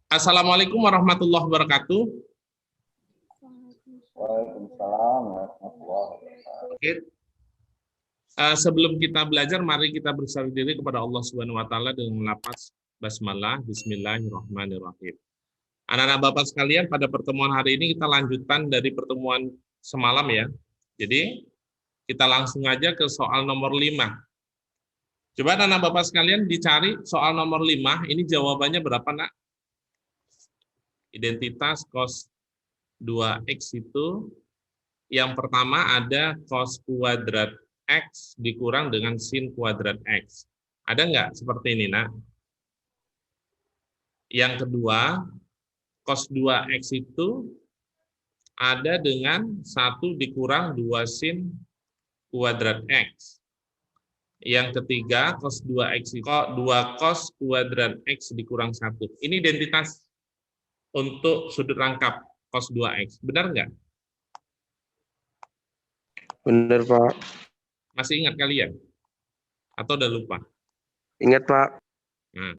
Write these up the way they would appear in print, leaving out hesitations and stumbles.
Assalamualaikum warahmatullahi wabarakatuh. Waalaikumsalam warahmatullahi wabarakatuh. Oke. Sebelum kita belajar, mari kita berserah diri kepada Allah Subhanahu wa taala dengan melafaz basmalah, bismillahirrahmanirrahim. Anak-anak Bapak sekalian, pada pertemuan hari ini kita lanjutan dari pertemuan semalam ya. Jadi, kita langsung aja ke soal nomor 5. Coba anak-anak Bapak sekalian dicari soal nomor 5, ini jawabannya berapa, Nak? Identitas cos 2x itu yang pertama ada cos kuadrat X dikurang dengan sin kuadrat X. Ada nggak seperti ini, Nak? Yang kedua, cos 2X itu ada dengan 1 dikurang 2 sin kuadrat X. Yang ketiga, cos 2X itu 2 cos kuadrat X dikurang 1. Ini identitas untuk sudut rangkap cos 2X. Benar nggak? Benar, Pak. Masih ingat kalian? Atau udah lupa? Ingat, Pak. Nah,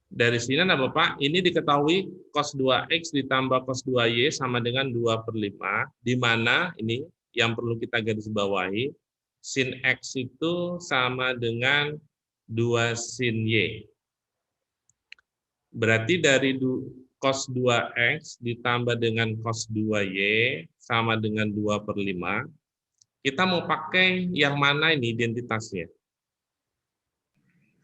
dari sini, nah Bapak, ini diketahui cos 2X ditambah cos 2Y sama dengan 2/5, di mana ini yang perlu kita garis bawahi, sin X itu sama dengan 2 sin Y. Berarti dari cos 2X ditambah dengan cos 2Y sama dengan 2/5, kita mau pakai yang mana ini identitasnya?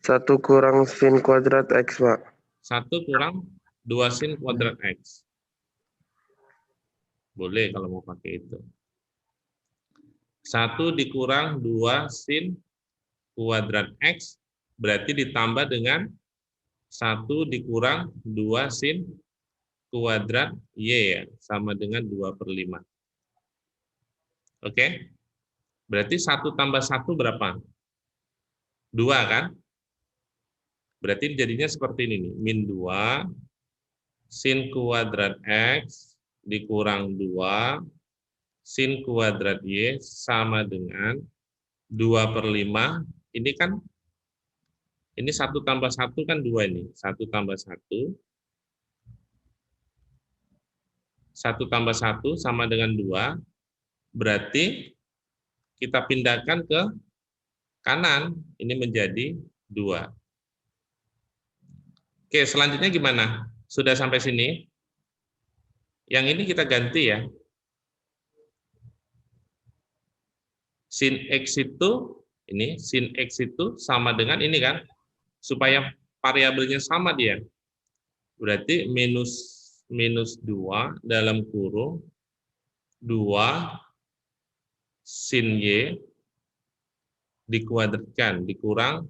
1 kurang sin kuadrat X, Pak. 1 kurang 2 sin kuadrat X. Boleh kalau mau pakai itu. 1 dikurang 2 sin kuadrat X, berarti ditambah dengan 1 dikurang 2 sin kuadrat Y ya, sama dengan 2/5. Oke? Berarti 1 tambah 1 berapa? 2 kan? Berarti jadinya seperti ini nih, min 2 sin kuadrat X dikurang 2 sin kuadrat Y sama dengan 2/5. Ini kan, ini 1 tambah 1 kan 2 ini. 1 tambah 1. 1 tambah 1 sama dengan 2. Berarti kita pindahkan ke kanan. Ini menjadi 2. Oke, selanjutnya gimana? Sudah sampai sini? Yang ini kita ganti ya. Sin X itu, ini sin X itu sama dengan ini kan, supaya variabelnya sama dia. Berarti minus 2 dalam kurung 2 sin Y dikuadratkan, dikurang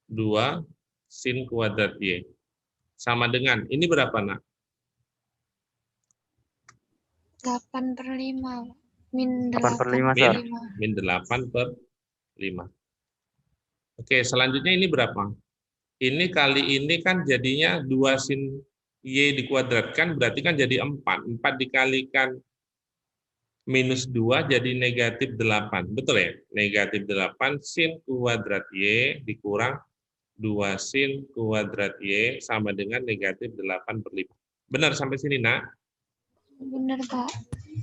2 sin kuadrat Y. Sama dengan, ini berapa, Nak? 8/5. Min 8/5, Sar. Min 8/5. Oke, selanjutnya ini berapa? Ini kali ini kan jadinya 2 sin Y dikuadratkan, berarti kan jadi 4. 4 dikalikan minus 2 jadi negatif 8. Betul ya? Negatif 8 sin kuadrat Y dikurang 2 sin kuadrat Y sama dengan negatif 8/5. Benar sampai sini, Nak? Benar, Pak.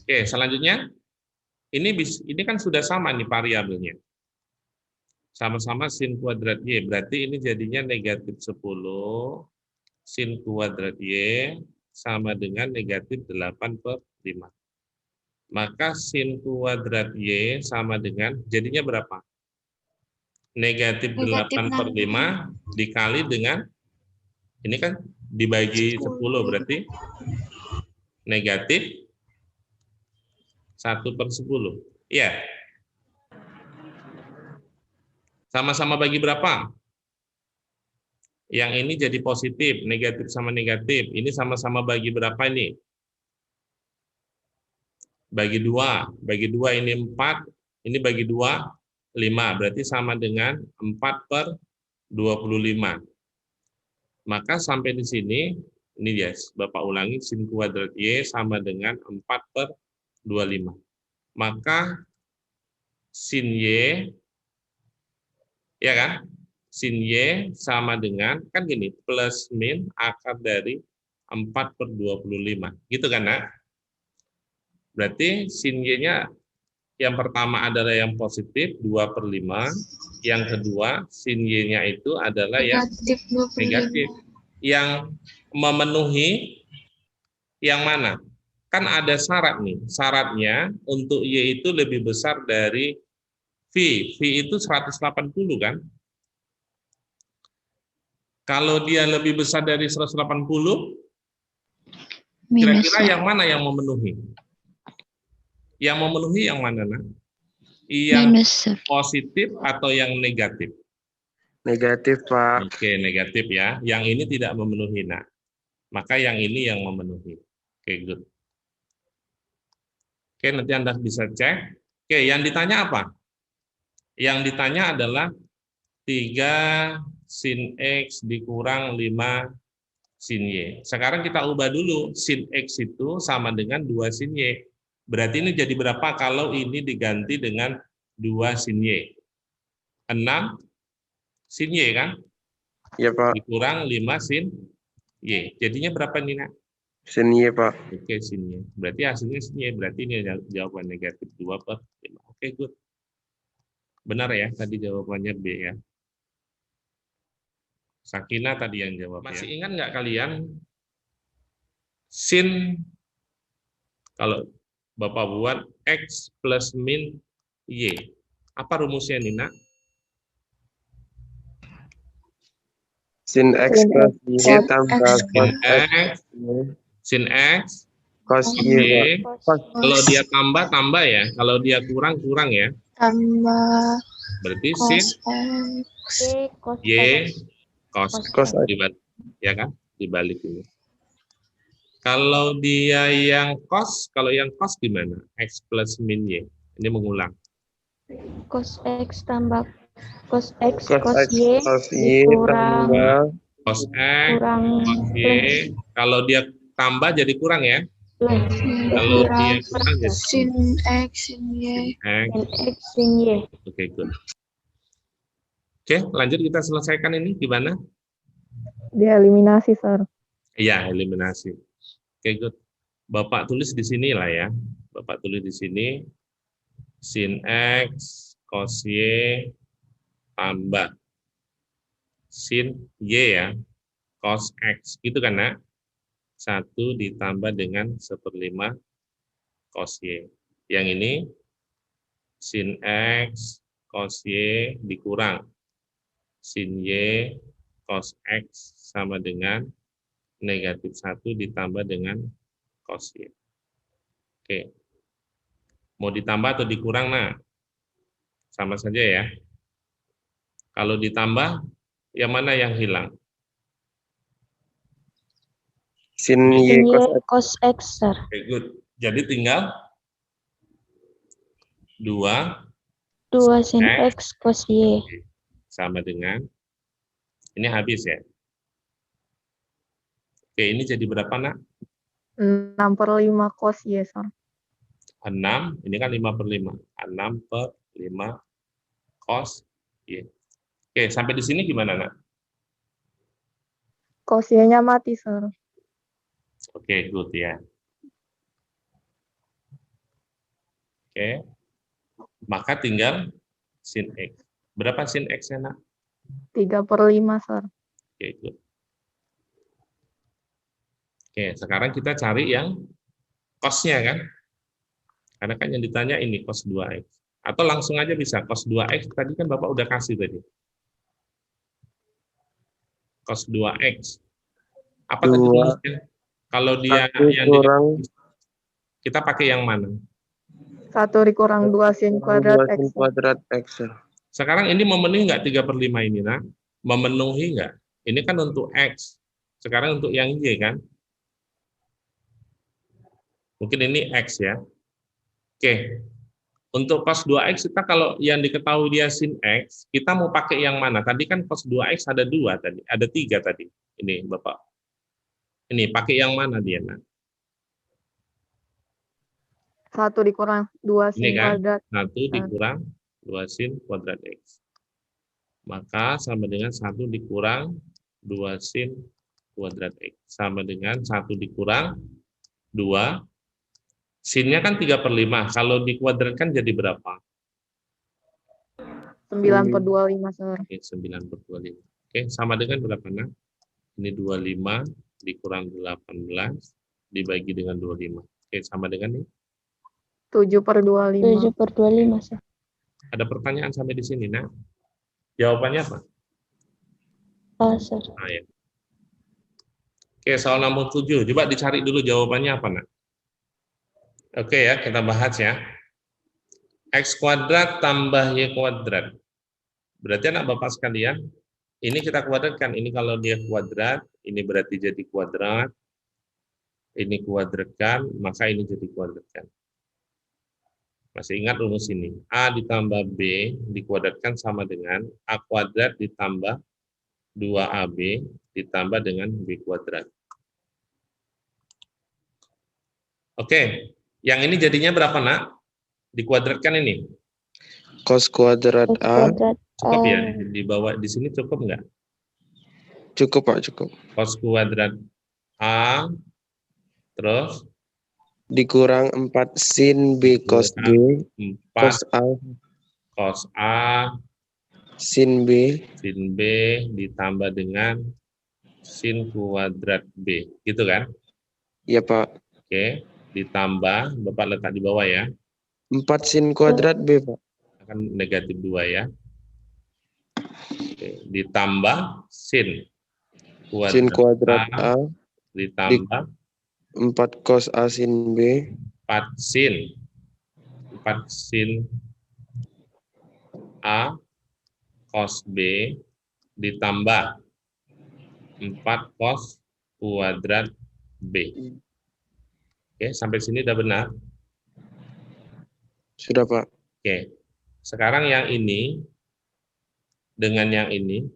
Oke, selanjutnya. Ini kan sudah sama nih variabelnya. Sama-sama sin kuadrat Y. Berarti ini jadinya negatif 10 sin kuadrat Y sama dengan negatif 8/5. Maka sin kuadrat Y sama dengan, jadinya berapa? Negatif 8/5 dikali dengan, ini kan dibagi 10, berarti negatif 1/10. Iya. Sama-sama bagi berapa? Yang ini jadi positif, negatif sama negatif. Ini sama-sama bagi berapa ini? Bagi 2. Bagi 2 ini 4, ini bagi 2, 5. Berarti sama dengan 4/25. Maka sampai di sini, ini ya, Bapak ulangi, sin kuadrat Y sama dengan 4/25. Maka sin Y, ya kan? Sin Y sama dengan, kan gini, plus min akar dari 4/25. Gitu kan, Nak? Berarti sin Y-nya yang pertama adalah yang positif, 2/5. Yang kedua, sin Y-nya itu adalah yang Negatif 25. negatif. Yang memenuhi yang mana? Kan ada syarat nih. Syaratnya untuk Y itu lebih besar dari V. V itu 180 kan? Kalau dia lebih besar dari 180, Minus kira-kira yang mana yang memenuhi? Yang memenuhi yang mana, Nak? Yang minus, Sir. positif atau yang negatif? Negatif, Pak. Oke, negatif ya. Yang ini tidak memenuhi, Nak. Maka yang ini yang memenuhi. Oke, good. Oke, nanti Anda bisa cek. Oke, yang ditanya apa? Yang ditanya adalah 3 sin X dikurang 5 sin Y. Sekarang kita ubah dulu. Sin X itu sama dengan 2 sin Y. Berarti ini jadi berapa kalau ini diganti dengan 2 sin Y? 6 sin Y kan? Ya, Pak. Dikurang 5 sin Y. Jadinya berapa nih, Nak? Sin Y, Pak. Oke, sin Y. Berarti hasilnya sin Y. Berarti ini jawaban negatif 2/5. Oke, good. Benar ya, tadi jawabannya B ya. Sakina tadi yang jawab. Masih ingat nggak kalian? Sin, kalau Bapak buat X plus min Y. Apa rumusnya, Nina? Sin X plus Y tambah X. cos X, sin X, cos Y, Y. Pak. Kalau dia tambah ya. Kalau dia kurang ya. Tambah Berarti cos sin X. Y cos Cos X. Dibalik, ya kan? Dibalik ini. Kalau dia yang cos, gimana? X plus min Y. Ini mengulang. Cos X tambah cos X Cos cos X Y cos Y dikurang tambah Cos X, kurang cos Y. Kalau dia tambah jadi kurang ya. plus Kalau dia kurang jadi Sin X, sin Y. X. sin X sin Y. Oke, good. Oke, lanjut kita selesaikan ini gimana? Dieliminasi, Sir. Iya, eliminasi. Oke, good. Bapak tulis di sini lah ya. Bapak tulis di sini sin X cos Y tambah sin Y ya, cos X. Gitu kan, Nak? 1 ditambah dengan 1/5 cos Y. Yang ini sin X cos Y dikurang sin Y cos X sama dengan negatif 1 ditambah dengan cos Y. Oke. Mau ditambah atau dikurang, Nah? Sama saja ya. Kalau ditambah, yang mana yang hilang? sin Y Sin Y cos X. cos X, Sir. Oke, good. Jadi tinggal 2 sin X cos Y. sama dengan, ini habis ya. Oke, ini jadi berapa, Nak? 6/5 cos Y, Sir. 6, ini kan 5/5. 6/5 cos Y. Oke, sampai di sini gimana, Nak? Cos Y-nya mati, Sir. Oke, good ya. Oke. Maka tinggal sin X. Berapa sin X-nya, Nak? 3/5, Sir. Oke, good. Oke, sekarang kita cari yang cos-nya kan? Karena kan yang ditanya ini cos 2X. Atau langsung aja bisa cos 2X, tadi kan Bapak udah kasih tadi. Cos 2X. Apa tadi rumusnya? Kalau dia 1 yang kurang kita pakai yang mana? 1 dikurang 2 sin kuadrat 2 sin X. kuadrat X, Sir. Sekarang ini memenuhi nggak 3/5 ini, Nak? Memenuhi nggak? Ini kan untuk X. Sekarang untuk yang Y kan? Mungkin ini X ya. Oke. Untuk cos 2X kita kalau yang diketahui dia sin X, kita mau pakai yang mana? Tadi kan cos 2X ada 2 tadi, ada 3 tadi. Ini Bapak. Ini pakai yang mana dia, Nak? 1 dikurang 2 Ini sin kan? kuadrat. 1 dikurang 2 sin kuadrat X. Maka sama dengan 1 dikurang 2 sin kuadrat X sama dengan 1 dikurang 2. Sinnya kan 3/5. Kalau dikuadratkan jadi berapa? 9/25, Sir. Oke, 9/25. Oke, sama dengan berapa, Nak? Ini 25 dikurang 18 dibagi dengan 25. Oke, sama dengan nih. 7/25. 7/25, Sir. Ada pertanyaan sampai di sini, Nak? Jawabannya apa? A, Sir. Nah, ya. Oke, soal nomor 7. Coba dicari dulu jawabannya apa, Nak? Oke ya, kita bahas ya. X kuadrat tambah Y kuadrat. Berarti anak Bapak sekalian, ini kita kuadratkan. Ini kalau dia kuadrat, ini berarti jadi kuadrat. Ini kuadratkan, maka ini jadi kuadratkan. Masih ingat rumus ini? A ditambah B dikuadratkan sama dengan A kuadrat ditambah 2AB ditambah dengan B kuadrat. Oke, yang ini jadinya berapa, Nak? Dikuadratkan ini. Cos kuadrat Cos A. kuadrat Cukup A. ya? Di bawah di sini cukup nggak? Cukup, Pak, cukup. Cos kuadrat A, terus Dikurang 4 sin B cos B. 4 Cos A cos A sin B. sin B ditambah dengan sin kuadrat B. Gitu kan? Ya, Pak. Oke, ditambah, Bapak letak di bawah ya. 4 sin kuadrat B, Pak. Akan negatif 2 ya. Oke, ditambah sin Sin kuadrat A A ditambah 4 cos A sin B. 4 sin A cos B ditambah 4 cos kuadrat B. Oke, sampai sini udah benar. Sudah, Pak. Oke, sekarang yang ini dengan yang ini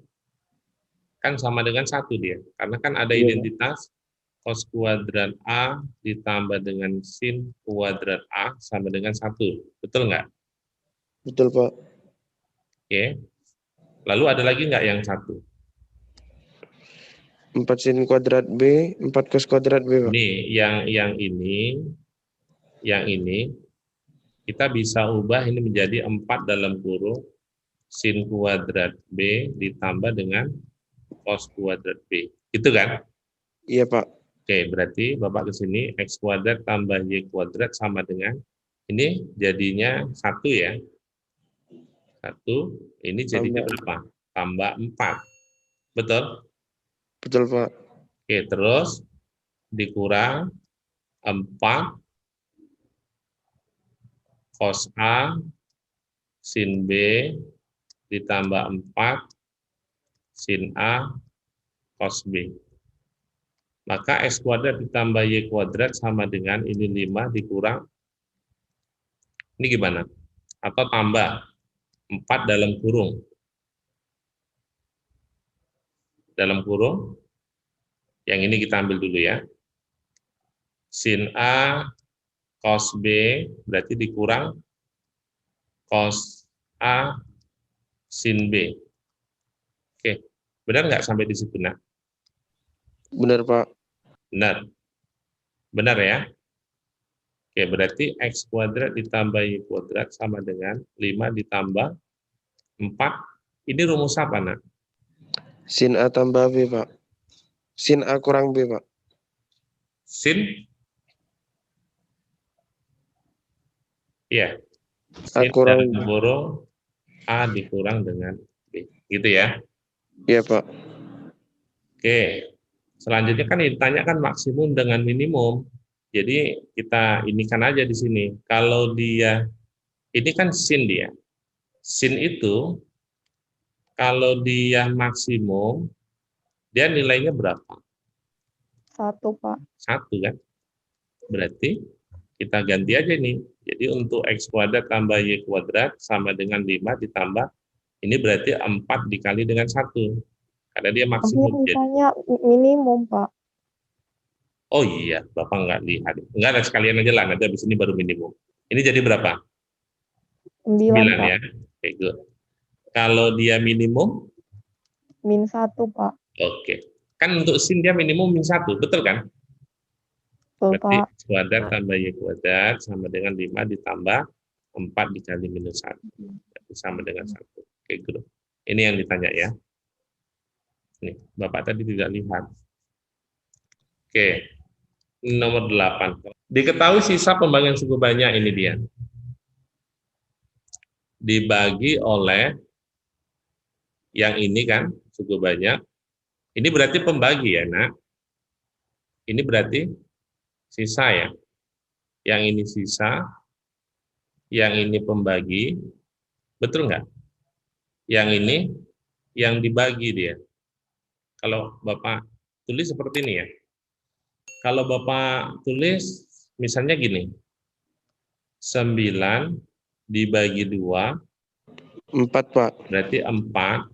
kan sama dengan 1 dia. Karena kan ada Iya. identitas cos kuadrat A ditambah dengan sin kuadrat A sama dengan 1. Betul nggak? Betul, Pak. Oke. Lalu ada lagi nggak yang 1? 4 sin kuadrat B, 4 cos kuadrat B, Pak. Nih, yang ini kita bisa ubah ini menjadi 4 dalam kurung sin kuadrat B ditambah dengan cos kuadrat B. Gitu kan? Iya, Pak. Oke, berarti Bapak ke sini X kuadrat tambah Y kuadrat sama dengan ini jadinya 1 ya. 1, ini jadinya Tambah. berapa? Tambah 4. Betul? Betul, Pak. Oke, terus dikurang 4 cos A sin B ditambah 4 sin A cos B. Maka X kuadrat ditambah Y kuadrat sama dengan ini 5 dikurang, ini gimana? Atau tambah 4 dalam kurung. Dalam kurung, yang ini kita ambil dulu ya. Sin A cos B berarti dikurang cos A sin B. Oke, benar nggak sampai di situ, Nak? Benar, Pak. Benar. Benar ya? Oke, berarti X kuadrat ditambah Y kuadrat sama dengan 5 ditambah 4. Ini rumus apa, Nak? Sin A tambah B, Pak. Sin A kurang B, Pak. Sin? Iya. A Sin kurang dalam kurung A dikurang dengan B. Gitu ya? Iya, Pak. Oke. Selanjutnya kan ditanyakan maksimum dengan minimum. Jadi kita inikan aja di sini. Kalau dia, ini kan sin dia. Sin itu, kalau dia maksimum, dia nilainya berapa? 1, Pak. 1 kan? Berarti kita ganti aja nih. Jadi untuk X kuadrat tambah Y kuadrat sama dengan 5 ditambah, ini berarti 4 dikali dengan 1. Karena dia Tapi maksimum. misalnya minimum, Pak. Oh iya, Bapak nggak lihat. Nggak ada, sekalian aja lah, nanti habis ini baru minimum. Ini jadi berapa? 9, 9 Pak. ya. Oke, good. Kalau dia minimum, -1, Pak. oke. Kan untuk sin dia minimum min 1, betul kan? Betul, Berarti Pak. X kuadrat tambah Y kuadrat sama dengan 5 ditambah 4 dikali minus 1. Berarti sama dengan 1. Oke, grup. Ini yang ditanya ya. Nih, Bapak tadi tidak lihat. Oke, nomor 8. Diketahui sisa pembagian suku banyak, ini dia. Dibagi oleh yang ini kan, suku banyak. Ini berarti pembagi ya, nak. Ini berarti sisa ya. Yang ini sisa, yang ini pembagi. Betul nggak? Yang ini yang dibagi dia. Kalau Bapak tulis seperti ini ya. Kalau Bapak tulis misalnya gini. 9 dibagi 2. 4, Pak. Berarti 4,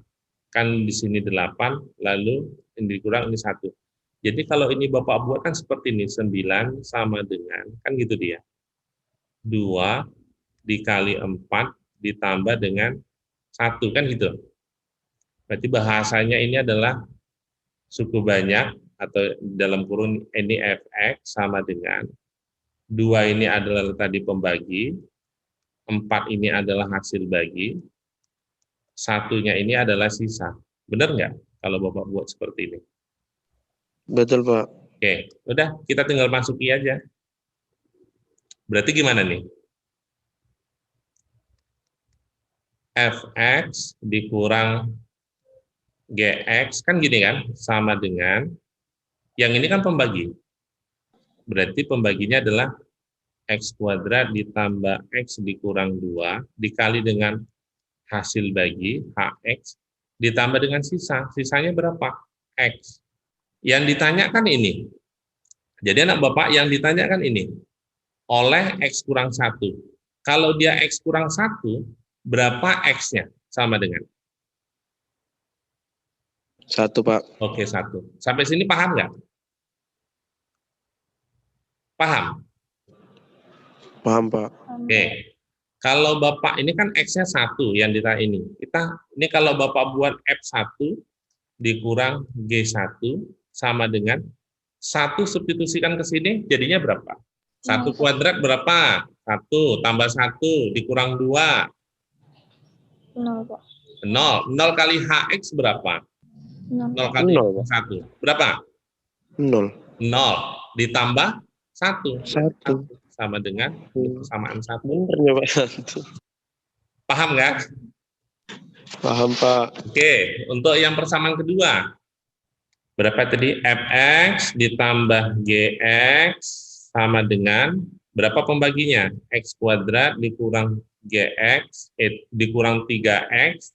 kan di sini 8, lalu ini dikurang ini 1. Jadi kalau ini Bapak buat kan seperti ini, 9 sama dengan, kan gitu dia. 2 dikali 4 ditambah dengan 1, kan gitu. Berarti bahasanya ini adalah suku banyak, atau dalam kurung ini fx sama dengan 2 ini adalah tadi pembagi, 4 ini adalah hasil bagi, 1-nya ini adalah sisa. Benar nggak kalau Bapak buat seperti ini? Betul, Pak. Oke, udah kita tinggal masuki aja. Berarti gimana nih? Fx dikurang Gx, kan gini kan, sama dengan, yang ini kan pembagi. Berarti pembaginya adalah X kuadrat ditambah X dikurang 2, dikali dengan hasil bagi, Hx, ditambah dengan sisa. Sisanya berapa? X. Yang ditanyakan ini. Jadi anak Bapak yang ditanyakan ini. Oleh X kurang 1. Kalau dia X kurang 1, berapa X-nya? Sama dengan? 1, Pak. Oke, 1. Sampai sini paham nggak? Paham? Paham, Pak. Oke. Kalau Bapak ini kan X-nya 1 yang ditanya ini. Ini kalau Bapak buat F1 dikurang G1 sama dengan 1 substitusikan ke sini jadinya berapa? 1 kuadrat berapa? 1 tambah 1 dikurang 2. 0, Pak. 0. 0 kali HX berapa? 0 kali 0, Pak. 1. Berapa? 0. 0 ditambah 1. 1. Sama dengan persamaan 1. Benernya, Pak. Paham nggak? Paham, Pak. Oke, untuk yang persamaan kedua. Berapa tadi? Fx ditambah Gx sama dengan, berapa pembaginya? X kuadrat dikurang Gx, dikurang 3x,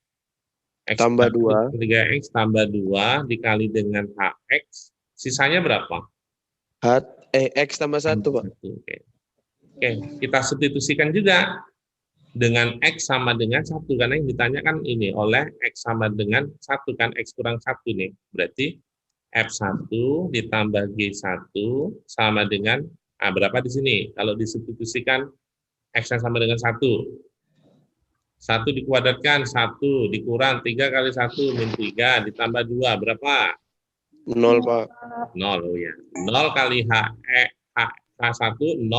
X Tambah 2. 3x tambah 2 dikali dengan Hx, sisanya berapa? X tambah 1, Pak. Oke, kita substitusikan juga dengan X sama dengan 1, karena yang ditanyakan ini oleh X sama dengan 1, kan X kurang 1 nih. Berarti F1 ditambah G1 sama dengan, berapa di sini? Kalau disubstitusikan X sama dengan 1. 1 dikuadratkan, 1 dikurang 3 kali 1 min 3 ditambah 2, berapa? 0, Pak. 0, oh ya. 0 kali H1, 0.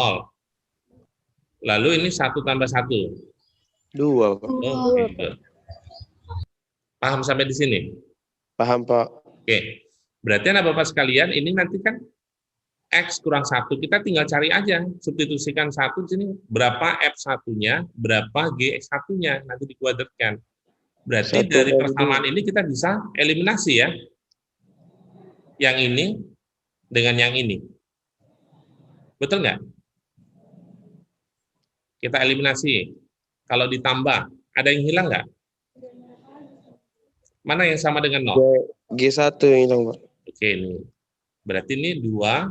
Lalu ini 1 tambah 1. 2, Pak. Oh, gitu. Paham sampai di sini? Paham, Pak. Oke. Berarti anak Bapak sekalian, ini nanti kan X kurang 1, kita tinggal cari aja. Substitusikan 1 di sini, berapa F1-nya, berapa G1-nya, nanti dikuadratkan. Berarti 1 dari kali persamaan ini kita bisa eliminasi ya. Yang ini dengan yang ini. Betul nggak? Kita eliminasi. Kalau ditambah, ada yang hilang nggak? Mana yang sama dengan 0? G1 yang hilang, Pak. Oke, ini. Berarti ini 2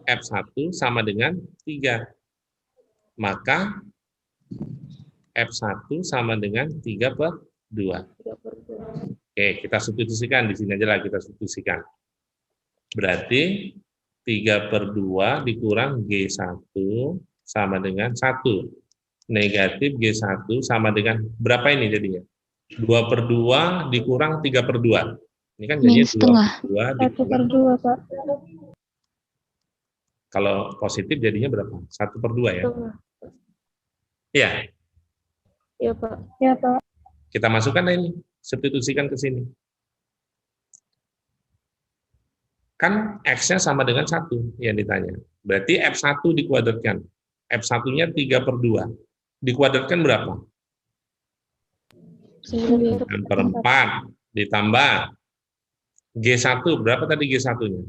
F1 sama dengan 3. Maka F1 sama dengan 3/2. Oke, kita substitusikan. Di sini aja lah kita substitusikan. Berarti 3/2 dikurang G1 sama dengan 1. Negatif G1 sama dengan berapa ini jadinya? 2/2 dikurang 3/2. Ini kan Min jadinya setengah. 2 1/2, Pak. kalau positif jadinya berapa? 1/2 ya? Setengah. Iya, Iya, Pak. Iya, Pak. kita masukkan ini, substitusikan ke sini. Kan X-nya sama dengan 1 yang ditanya. Berarti F1 dikuadratkan. F1-nya 3/2. Dikuadratkan berapa? 9/4 ditambah G1. Berapa tadi G1-nya?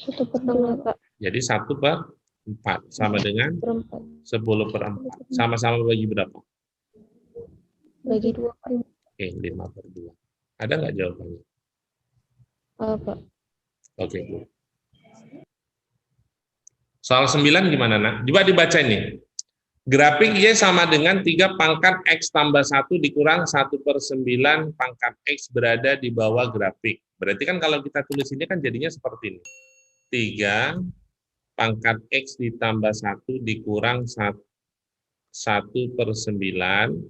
1/2, Pak. Jadi 1/4 sama dengan 10/4. Sama-sama bagi berapa? Bagi 2, Pak. Oke, 5/2. Ada nggak jawabannya? Pak. Oke. Soal 9 gimana, nak? Coba dibaca ini. Grafik Y sama dengan 3 pangkat X tambah 1 dikurang 1/9 pangkat X berada di bawah grafik. Berarti kan kalau kita tulis ini kan jadinya seperti ini. 3 pangkat X ditambah 1 dikurang 1/9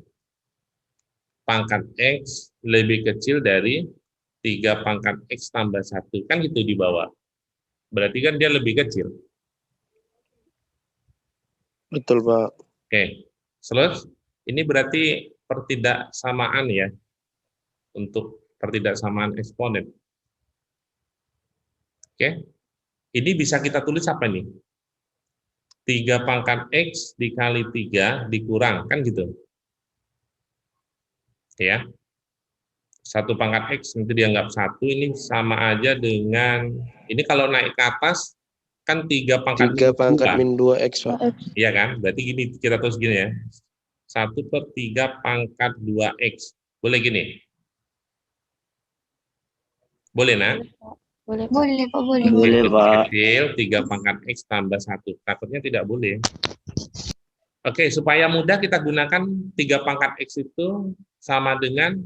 pangkat X lebih kecil dari 3 pangkat X tambah 1. Kan gitu di bawah. Berarti kan dia lebih kecil. Betul, Pak. Oke, selesai. Ini berarti pertidaksamaan ya, untuk pertidaksamaan eksponen. Oke, ini bisa kita tulis apa nih? 3 pangkat X dikali 3 dikurang, kan gitu. Ya, 1 pangkat X nanti dianggap 1, ini sama aja dengan, ini kalau naik ke atas, kan 3 pangkat 3 pangkat 2. min 2X, Pak. Iya kan? Berarti gini, kita tulis gini ya. 1/3 pangkat 2X. Boleh gini? Boleh, nak? Boleh, Pak. Boleh, Pak, boleh. Boleh, Lebih Pak. kecil 3 pangkat X tambah 1. Takutnya tidak boleh. Oke, supaya mudah kita gunakan 3 pangkat X itu sama dengan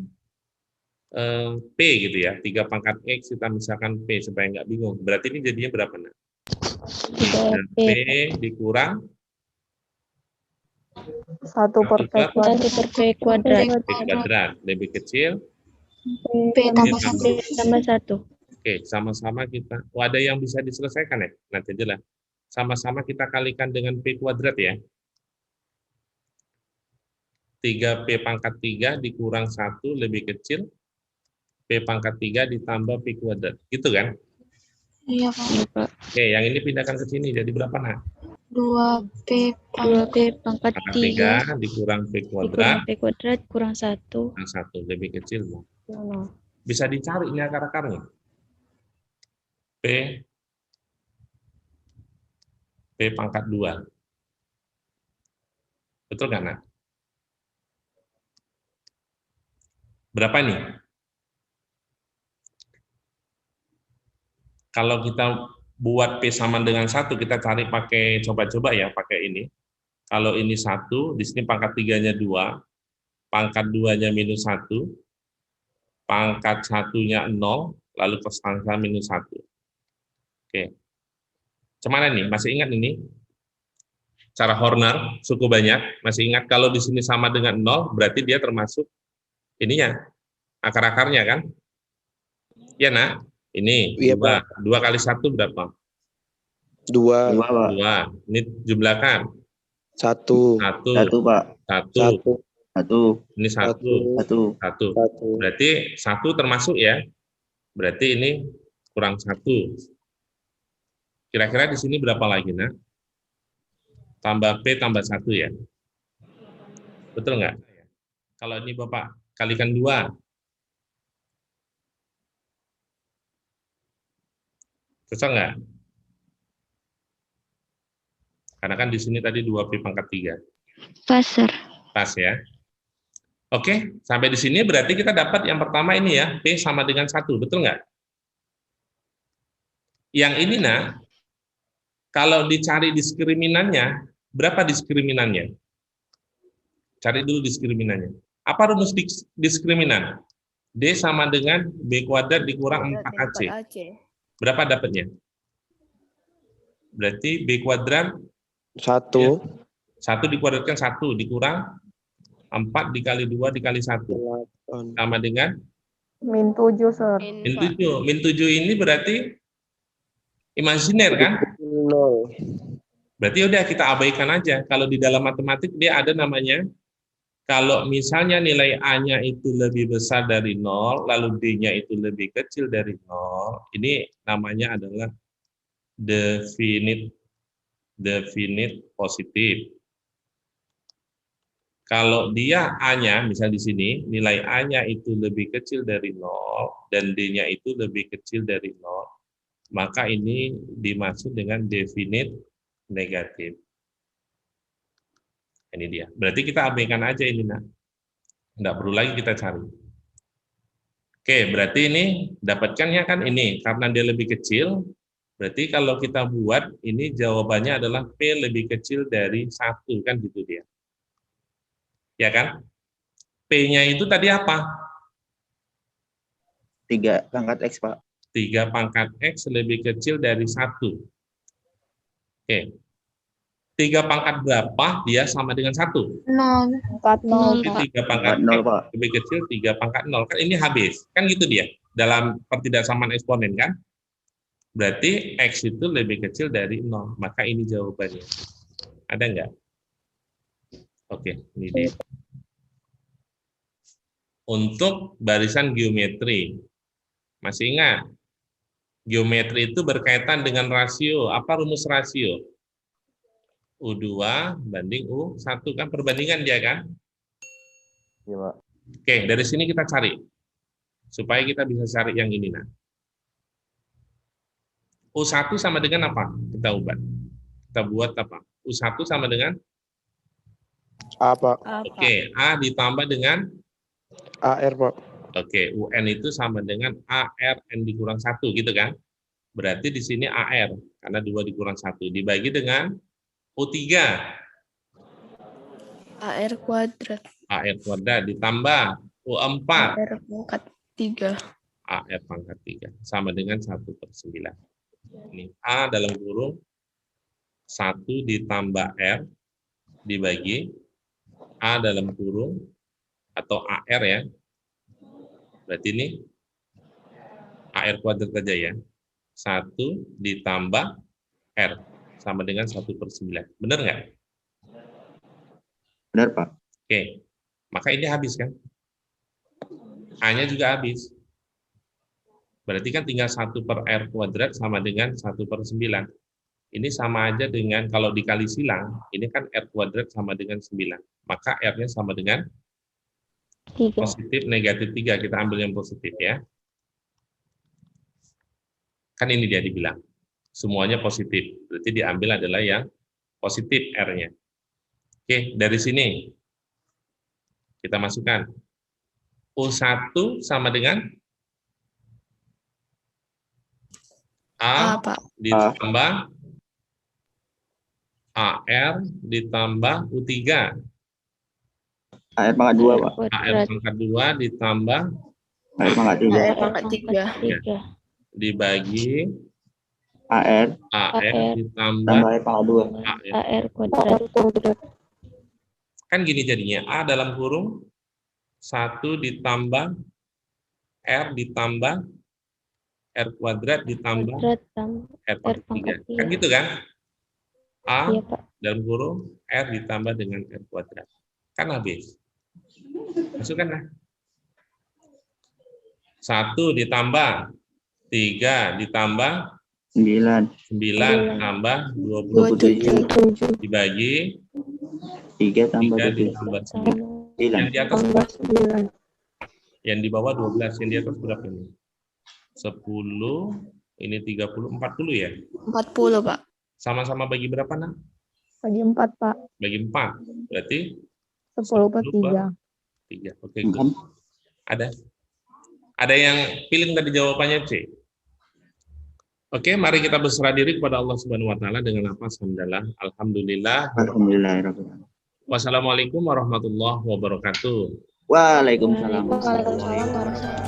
P gitu ya. 3 pangkat X kita misalkan P supaya nggak bingung. Berarti ini jadinya berapa, nak? 3P. P dikurang 1/P kuadrat. P kuadrat. Lebih kecil. P tambah 1. Tambah 1. Oke, sama-sama kita. Oh, ada yang bisa diselesaikan ya? Nanti aja lah. Sama-sama kita kalikan dengan P kuadrat ya. 3P pangkat 3 dikurang 1 lebih kecil. P pangkat 3 ditambah P kuadrat. Gitu kan? Iya, Pak. Iya, Pak. Oke, yang ini pindahkan ke sini. Jadi berapa, nak? 2P 2P pangkat Pangkat 3 3 dikurang P dikurang kuadrat. P kuadrat kurang 1. Kurang 1 lebih kecil. Bu. 0. Bisa dicari ini akar-akarnya. P pangkat 2. Betul kan, nak? Berapa nih? Kalau kita buat P sama dengan 1, kita cari pakai, coba-coba ya, pakai ini. Kalau ini 1, di sini pangkat 3-nya 2, pangkat 2-nya minus 1, pangkat 1-nya 0, lalu persangka minus 1. Oke. Cuman nih, masih ingat ini? Cara Horner, suku banyak, masih ingat kalau di sini sama dengan 0, berarti dia termasuk ininya, akar-akarnya kan? Iya, nak? Ini, Iya, 2. 2 kali 1 berapa? 2, 2. Ini jumlahkan. 1, 1, Pak. 1. 1. Ini 1. 1. 1. Berarti 1 termasuk ya. Berarti ini kurang 1. Kira-kira di sini berapa lagi, nak? Tambah P tambah 1 ya. Betul nggak? Kalau ini Bapak kalikan 2. Cocok nggak? Karena kan di sini tadi 2P pangkat 3. Pas, Sir. Pas ya. Oke, sampai di sini berarti kita dapat yang pertama ini ya, P sama dengan 1, betul nggak? Yang ini, nah, kalau dicari diskriminannya, berapa diskriminannya? Cari dulu diskriminannya. Apa rumus diskriminan? D sama dengan B kuadrat dikurang 4AC. Berapa dapatnya? Berarti B kuadrat 1, 1 dikuadratkan 1 dikurang 4 dikali 2 dikali 1 sama dengan Min 7, Sir. Min 7. Min 7 ini berarti imajiner kan? 0. Berarti udah kita abaikan aja. Kalau di dalam matematik dia ada namanya, kalau misalnya nilai A-nya itu lebih besar dari 0, lalu D-nya itu lebih kecil dari 0, ini namanya adalah definite positif. Kalau dia A-nya, misal di sini, nilai A-nya itu lebih kecil dari 0, dan D-nya itu lebih kecil dari 0, maka ini dimaksud dengan definite negatif. Ini dia. Berarti kita abaikan aja ini, nah. Nggak perlu lagi kita cari. Oke, berarti ini dapatkannya kan ini. Karena dia lebih kecil, berarti kalau kita buat, ini jawabannya adalah P lebih kecil dari 1, kan gitu dia. Ya kan? P-nya itu tadi apa? 3 pangkat X, Pak. 3 pangkat X lebih kecil dari 1. Oke. 3 pangkat berapa dia sama dengan 1? 0. Pangkat 0, Jadi Pak. 3 pangkat Pangkat 0, X Pak. lebih kecil 3 pangkat 0. Kan ini habis. Kan gitu dia. Dalam pertidaksamaan eksponen kan? Berarti X itu lebih kecil dari 0. Maka ini jawabannya. Ada nggak? Oke, ini dia. Untuk barisan geometri. Masih ingat? Geometri itu berkaitan dengan rasio. Apa rumus rasio? U2 banding U1, kan perbandingan dia kan? Iya, Pak. Oke, dari sini kita cari. Supaya kita bisa cari yang ini. Nah. U1 sama dengan apa? Kita ubah. Kita buat apa? U1 sama dengan? A, Pak. Oke, A ditambah dengan? AR, Pak. Oke, UN itu sama dengan AR N dikurang 1, gitu kan? Berarti di sini AR, karena 2 dikurang 1. Dibagi dengan U3. AR kuadrat. AR kuadrat ditambah U4. AR pangkat 3. AR pangkat 3. Sama dengan 1/9. Ini A dalam kurung 1 ditambah R dibagi A dalam kurung atau AR ya. Berarti ini AR kuadrat saja ya. 1 ditambah R sama dengan 1/9. Benar nggak? Benar, Pak. Oke. Maka ini habis kan? A-nya juga habis. Berarti kan tinggal 1/R kuadrat sama dengan 1/9. Ini sama aja dengan kalau dikali silang, ini kan R kuadrat sama dengan 9. Maka R-nya sama dengan 3. positif, negatif 3. Kita ambil yang positif ya. Kan ini dia dibilang. Semuanya positif. Berarti diambil adalah yang positif R-nya. Oke, dari sini kita masukkan. U1 sama dengan A Pak. ditambah AR ditambah U3. AR pangkat 2, Pak. AR pangkat 2 ditambah AR pangkat 3. AR pangkat 3. dibagi AR ditambah tambah AR pangkat 2. AR kuadrat. Kan gini jadinya, A dalam kurung 1 ditambah R ditambah R kuadrat ditambah Kuadrat tambah R pangkat 3. pangkat 3. Kan gitu kan? A Iya, Pak. dalam kurung R ditambah dengan R kuadrat. Kan habis. Masukkan lah. 1 ditambah 3 ditambah 9. 9 tambah 27. dibagi 3 tambah 3 27. ditambah 9. Yang 9. di atas, Tambah 9. yang di bawah 12, yang di atas berapa ini? 10, ini 30, 40 ya? 40, Pak. Sama-sama bagi berapa, nak? Bagi 4, Pak. Bagi 4. Berarti 10/3. 3. Oke, good. Ada yang pilih tadi jawabannya C. Oke, mari kita berserah diri kepada Allah Subhanahu wa taala dengan lafaz hamdalah. Alhamdulillah. Alhamdulillahirabbil. Wassalamualaikum warahmatullahi wabarakatuh. Waalaikumsalam. Waalaikumsalam warahmatullahi wabarakatuh.